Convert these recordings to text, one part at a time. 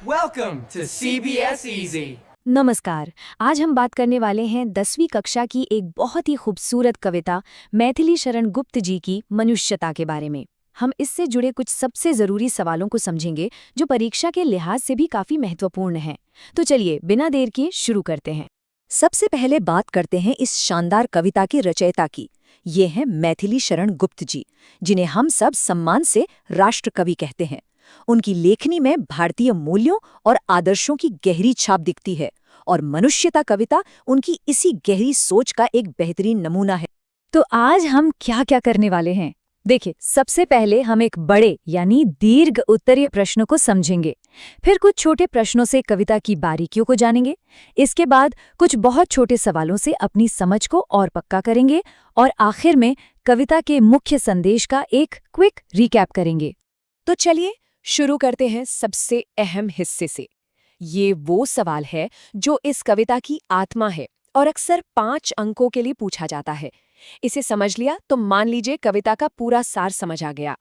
Welcome to CBS Easy. नमस्कार। आज हम बात करने वाले हैं 10वीं कक्षा की एक बहुत ही खूबसूरत कविता मैथिली शरण गुप्त जी की मनुष्यता के बारे में। हम इससे जुड़े कुछ सबसे ज़रूरी सवालों को समझेंगे जो परीक्षा के लिहाज से भी काफ़ी महत्वपूर्ण हैं। तो चलिए बिना देर किए शुरू करते हैं। सबसे पहले बात करते हैं इस शानदार कविता की रचयिता की। ये हैं मैथिली शरण गुप्त जी, जिन्हें हम सब सम्मान से राष्ट्रकवि कहते हैं। उनकी लेखनी में भारतीय मूल्यों और आदर्शों की गहरी छाप दिखती है और मनुष्यता कविता उनकी इसी गहरी सोच का एक बेहतरीन नमूना है। तो आज हम क्या क्या करने वाले हैं? देखिए, सबसे पहले हम एक बड़े यानी दीर्घ उत्तरीय प्रश्न को समझेंगे, फिर कुछ छोटे प्रश्नों से कविता की बारीकियों को जानेंगे, इसके बाद कुछ बहुत छोटे सवालों से अपनी समझ को और पक्का करेंगे और आखिर में कविता के मुख्य संदेश का एक क्विक रिकैप करेंगे। तो चलिए शुरू करते हैं सबसे अहम हिस्से से। ये वो सवाल है जो इस कविता की आत्मा है और अक्सर 5 अंकों के लिए पूछा जाता है। इसे समझ लिया तो मान लीजिए कविता का पूरा सार समझ आ गया।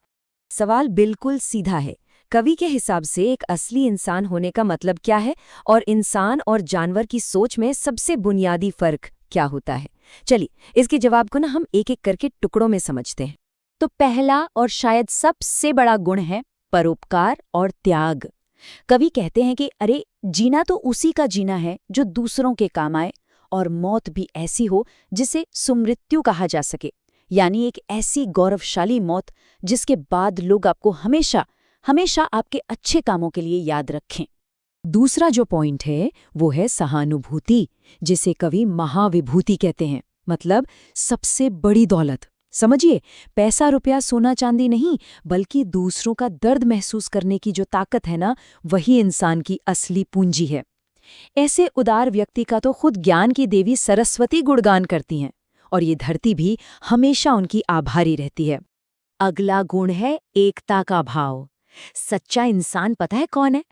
सवाल बिल्कुल सीधा है। कवि के हिसाब से एक असली इंसान होने का मतलब क्या है और इंसान और जानवर की सोच में सबसे बुनियादी फर्क क्या होता है? चलिए इसके जवाब को हम एक एक करके टुकड़ों में समझते हैं। तो पहला और शायद सबसे बड़ा गुण है परोपकार और त्याग। कवि कहते हैं कि अरे, जीना तो उसी का जीना है जो दूसरों के काम आए, और मौत भी ऐसी हो जिसे सुमृत्यु कहा जा सके, यानी एक ऐसी गौरवशाली मौत जिसके बाद लोग आपको हमेशा हमेशा आपके अच्छे कामों के लिए याद रखें। दूसरा जो पॉइंट है वो है सहानुभूति, जिसे कवि महाविभूति कहते हैं, मतलब सबसे बड़ी दौलत। समझिए, पैसा रुपया सोना चांदी नहीं, बल्कि दूसरों का दर्द महसूस करने की जो ताकत है ना, वही इंसान की असली पूंजी है। ऐसे उदार व्यक्ति का तो खुद ज्ञान की देवी सरस्वती गुणगान करती हैं और ये धरती भी हमेशा उनकी आभारी रहती है। अगला गुण है एकता का भाव। सच्चा इंसान पता है कौन है?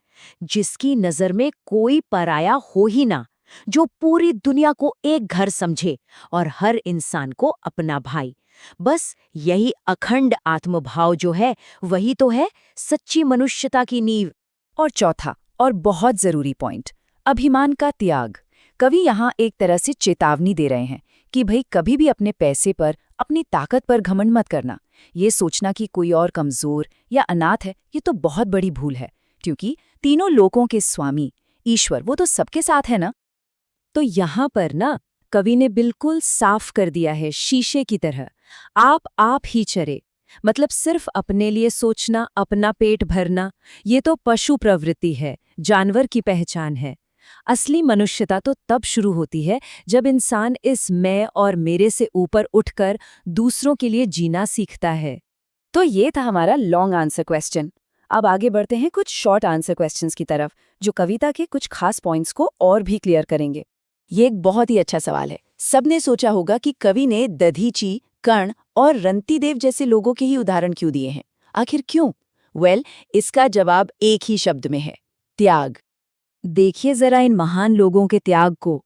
जिसकी नजर में कोई पराया हो ही ना, जो पूरी दुनिया को एक घर समझे और हर इंसान को अपना भाई। बस यही अखंड आत्मभाव जो है, वही तो है सच्ची मनुष्यता की नींव। और चौथा और बहुत जरूरी पॉइंट, अभिमान का त्याग। कवि यहाँ एक तरह से चेतावनी दे रहे हैं कि भाई कभी भी अपने पैसे पर, अपनी ताकत पर घमंड मत करना। ये सोचना कि कोई और कमजोर या अनाथ है, ये तो बहुत बड़ी भूल है, क्योंकि तीनों लोकों के स्वामी ईश्वर वो तो सबके साथ है ना। तो यहाँ पर ना कवि ने बिल्कुल साफ कर दिया है शीशे की तरह, आप ही चरे। मतलब सिर्फ अपने लिए सोचना, अपना पेट भरना, ये तो पशु प्रवृत्ति है, जानवर की पहचान है। असली मनुष्यता तो तब शुरू होती है जब इंसान इस मैं और मेरे से ऊपर उठकर दूसरों के लिए जीना सीखता है। तो ये था हमारा लॉन्ग आंसर क्वेश्चन। अब आगे बढ़ते हैं कुछ शॉर्ट आंसर क्वेश्चंस की तरफ, जो कविता के कुछ खास पॉइंट्स को और भी क्लियर करेंगे। ये एक बहुत ही अच्छा सवाल है। सबने सोचा होगा कि कवि ने दधीची, कर्ण और रंतिदेव जैसे लोगों के ही उदाहरण क्यों दिए हैं। आखिर क्यों? इसका जवाब एक ही शब्द में है, त्याग। देखिए जरा इन महान लोगों के त्याग को।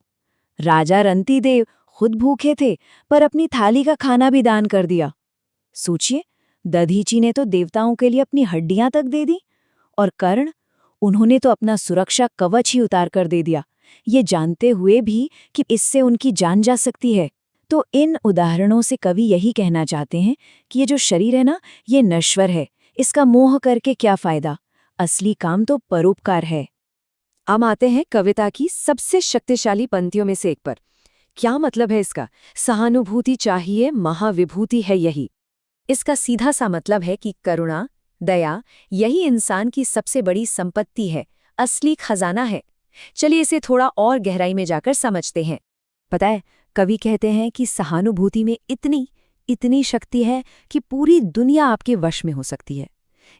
राजा रंतिदेव खुद भूखे थे, पर अपनी थाली का खाना भी दान कर दिया। सोचिए, दधीची ने तो देवताओं के लिए अपनी हड्डियां तक दे दी, और कर्ण, उन्होंने तो अपना सुरक्षा कवच ही उतार कर दे दिया, ये जानते हुए भी कि इससे उनकी जान जा सकती है। तो इन उदाहरणों से कवि यही कहना चाहते हैं कि ये जो शरीर है ना, ये नश्वर है, इसका मोह करके क्या फायदा, असली काम तो परोपकार है। अब आते हैं कविता की सबसे शक्तिशाली पंक्तियों में से एक पर। क्या मतलब है इसका? सहानुभूति चाहिए, महाविभूति है यही। इसका सीधा सा मतलब है कि करुणा, दया, यही इंसान की सबसे बड़ी संपत्ति है, असली खजाना है। चलिए इसे थोड़ा और गहराई में जाकर समझते हैं। पता है, कवि कहते हैं कि सहानुभूति में इतनी शक्ति है कि पूरी दुनिया आपके वश में हो सकती है।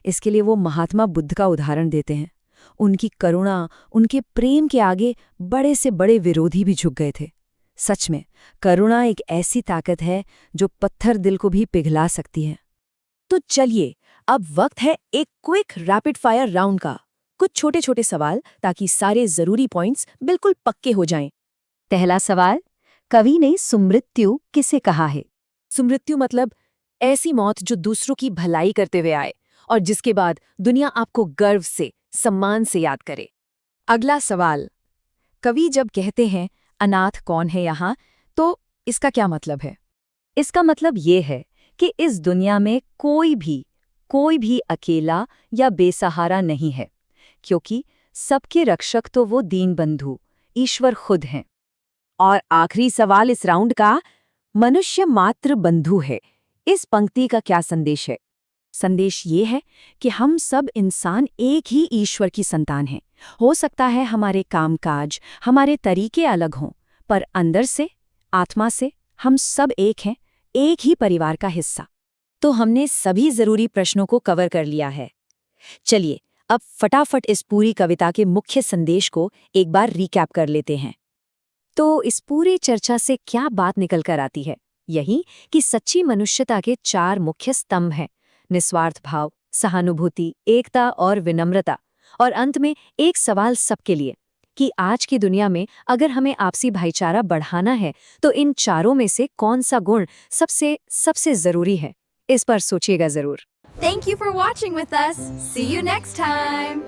इसके लिए वो महात्मा बुद्ध का उदाहरण देते हैं। उनकी करुणा, उनके प्रेम के आगे बड़े से बड़े विरोधी भी झुक गए थे। सच में करुणा एक ऐसी ताकत है जो पत्थर दिल को भी पिघला सकती है। तो चलिए अब वक्त है एक क्विक रैपिड फायर राउंड का। कुछ छोटे छोटे सवाल ताकि सारे जरूरी पॉइंट्स बिल्कुल पक्के हो जाएं। पहला सवाल, कवि ने सुमृत्यु किसे कहा है? सुमृत्यु मतलब ऐसी मौत जो दूसरों की भलाई करते हुए आए और जिसके बाद दुनिया आपको गर्व से, सम्मान से याद करें। अगला सवाल, कवि जब कहते हैं अनाथ कौन है यहाँ, तो इसका क्या मतलब है? इसका मतलब ये है कि इस दुनिया में कोई भी अकेला या बेसहारा नहीं है, क्योंकि सबके रक्षक तो वो दीनबंधु ईश्वर खुद हैं। और आखिरी सवाल इस राउंड का, मनुष्य मात्र बंधु है, इस पंक्ति का क्या संदेश है? संदेश ये है कि हम सब इंसान एक ही ईश्वर की संतान हैं। हो सकता है हमारे कामकाज, हमारे तरीके अलग हों, पर अंदर से, आत्मा से हम सब एक हैं, एक ही परिवार का हिस्सा। तो हमने सभी जरूरी प्रश्नों को कवर कर लिया है। चलिए अब फटाफट इस पूरी कविता के मुख्य संदेश को एक बार रिकैप कर लेते हैं। तो इस पूरी चर्चा से क्या बात निकल कर आती है? यही कि सच्ची मनुष्यता के 4 मुख्य स्तंभ हैं: निस्वार्थ भाव, सहानुभूति, एकता और विनम्रता। और अंत में एक सवाल सबके लिए कि आज की दुनिया में अगर हमें आपसी भाईचारा बढ़ाना है तो इन चारों में से कौन सा गुण सबसे जरूरी है? इस पर सोचिएगा जरूर। Thank you for watching with us. See you next time.